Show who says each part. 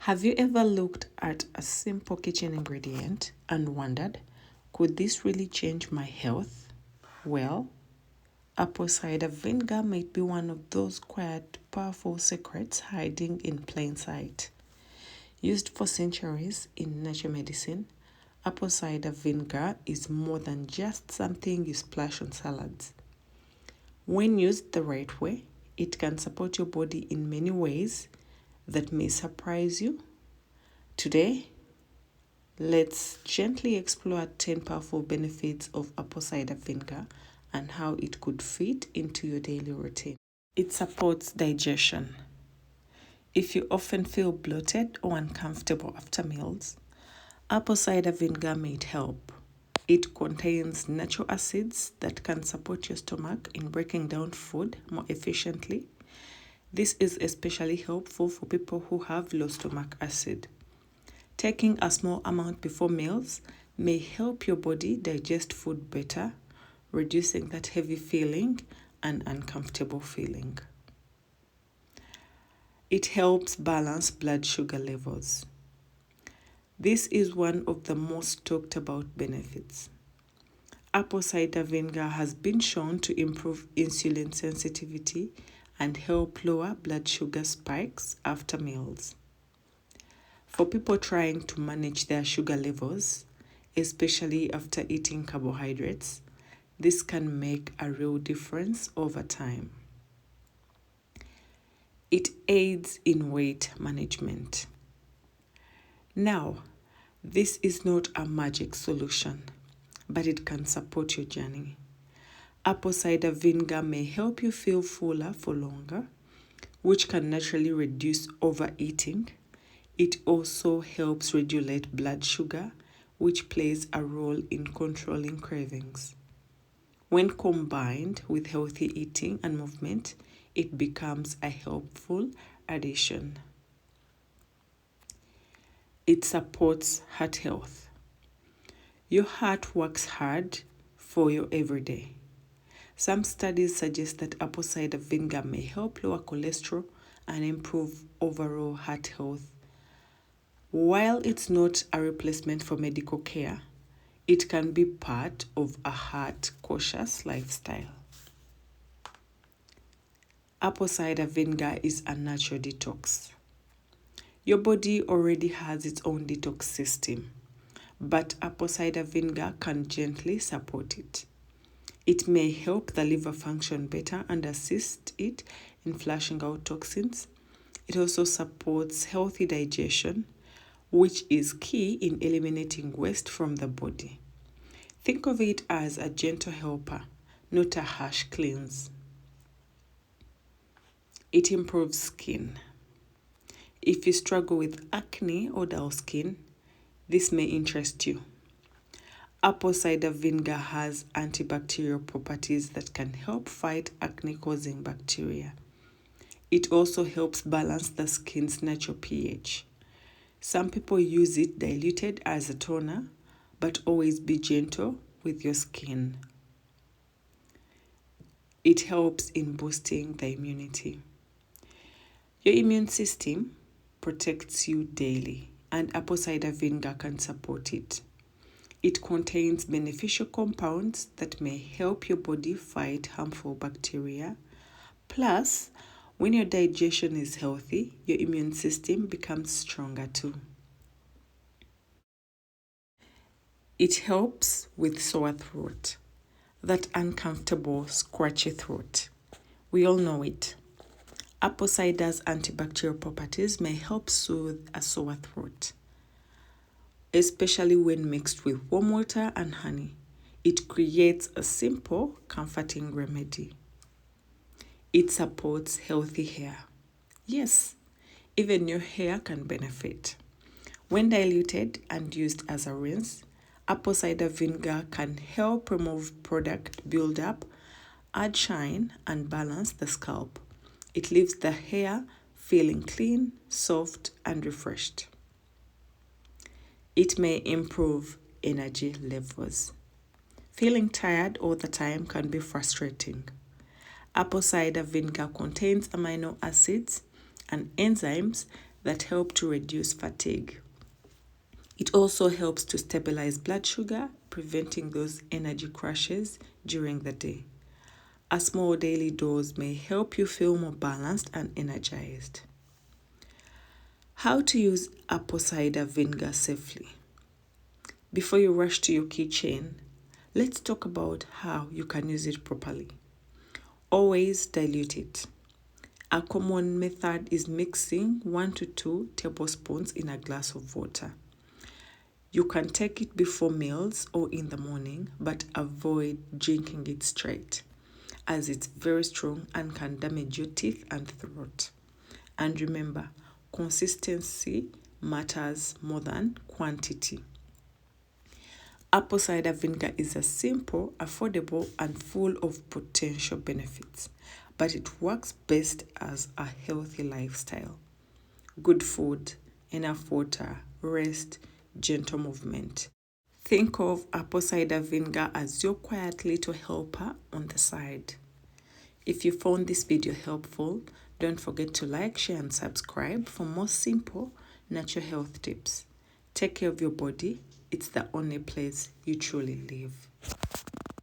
Speaker 1: Have you ever looked at a simple kitchen ingredient and wondered, could this really change my health? Well, apple cider vinegar might be one of those quiet, powerful secrets hiding in plain sight. Used for centuries in natural medicine, apple cider vinegar is more than just something you splash on salads. When used the right way, it can support your body in many ways that may surprise you. Today, let's gently explore 10 powerful benefits of apple cider vinegar and how it could fit into your daily routine. It supports digestion. If you often feel bloated or uncomfortable after meals, apple cider vinegar might help. It contains natural acids that can support your stomach in breaking down food more efficiently. This is especially helpful for people who have low stomach acid. Taking a small amount before meals may help your body digest food better, reducing that heavy feeling and uncomfortable feeling. It helps balance blood sugar levels. This is one of the most talked about benefits. Apple cider vinegar has been shown to improve insulin sensitivity and help lower blood sugar spikes after meals. For people trying to manage their sugar levels, especially after eating carbohydrates, this can make a real difference over time. It aids in weight management. Now, this is not a magic solution, but it can support your journey. Apple cider vinegar may help you feel fuller for longer, which can naturally reduce overeating. It also helps regulate blood sugar, which plays a role in controlling cravings. When combined with healthy eating and movement, it becomes a helpful addition. It supports heart health. Your heart works hard for your everyday. Some studies suggest that apple cider vinegar may help lower cholesterol and improve overall heart health. While it's not a replacement for medical care, it can be part of a heart-cautious lifestyle. Apple cider vinegar is a natural detox. Your body already has its own detox system, but apple cider vinegar can gently support it. It may help the liver function better and assist it in flushing out toxins. It also supports healthy digestion, which is key in eliminating waste from the body. Think of it as a gentle helper, not a harsh cleanse. It improves skin. If you struggle with acne or dull skin, this may interest you. Apple cider vinegar has antibacterial properties that can help fight acne-causing bacteria. It also helps balance the skin's natural pH. Some people use it diluted as a toner, but always be gentle with your skin. It helps in boosting the immunity. Your immune system protects you daily, and apple cider vinegar can support it. It contains beneficial compounds that may help your body fight harmful bacteria. Plus, when your digestion is healthy, your immune system becomes stronger too. It helps with sore throat, that uncomfortable, scratchy throat. We all know it. Apple cider's antibacterial properties may help soothe a sore throat, especially when mixed with warm water and honey. It creates a simple, comforting remedy. It supports healthy hair. Yes, even your hair can benefit. When diluted and used as a rinse, apple cider vinegar can help remove product buildup, add shine, and balance the scalp. It leaves the hair feeling clean, soft, and refreshed. It may improve energy levels. Feeling tired all the time can be frustrating. Apple cider vinegar contains amino acids and enzymes that help to reduce fatigue. It also helps to stabilize blood sugar, preventing those energy crashes during the day. A small daily dose may help you feel more balanced and energized. How to use apple cider vinegar safely. Before you rush to your kitchen, let's talk about how you can use it properly. Always dilute it. A common method is mixing 1 to 2 tablespoons in a glass of water. You can take it before meals or in the morning, but avoid drinking it straight, as it's very strong and can damage your teeth and throat. And remember, consistency matters more than quantity. Apple cider vinegar is a simple, affordable, and full of potential benefits, but it works best as a healthy lifestyle. Good food, enough water, rest, gentle movement. Think of apple cider vinegar as your quiet little helper on the side. If you found this video helpful, don't forget to like, share, and subscribe for more simple natural health tips. Take care of your body. It's the only place you truly live.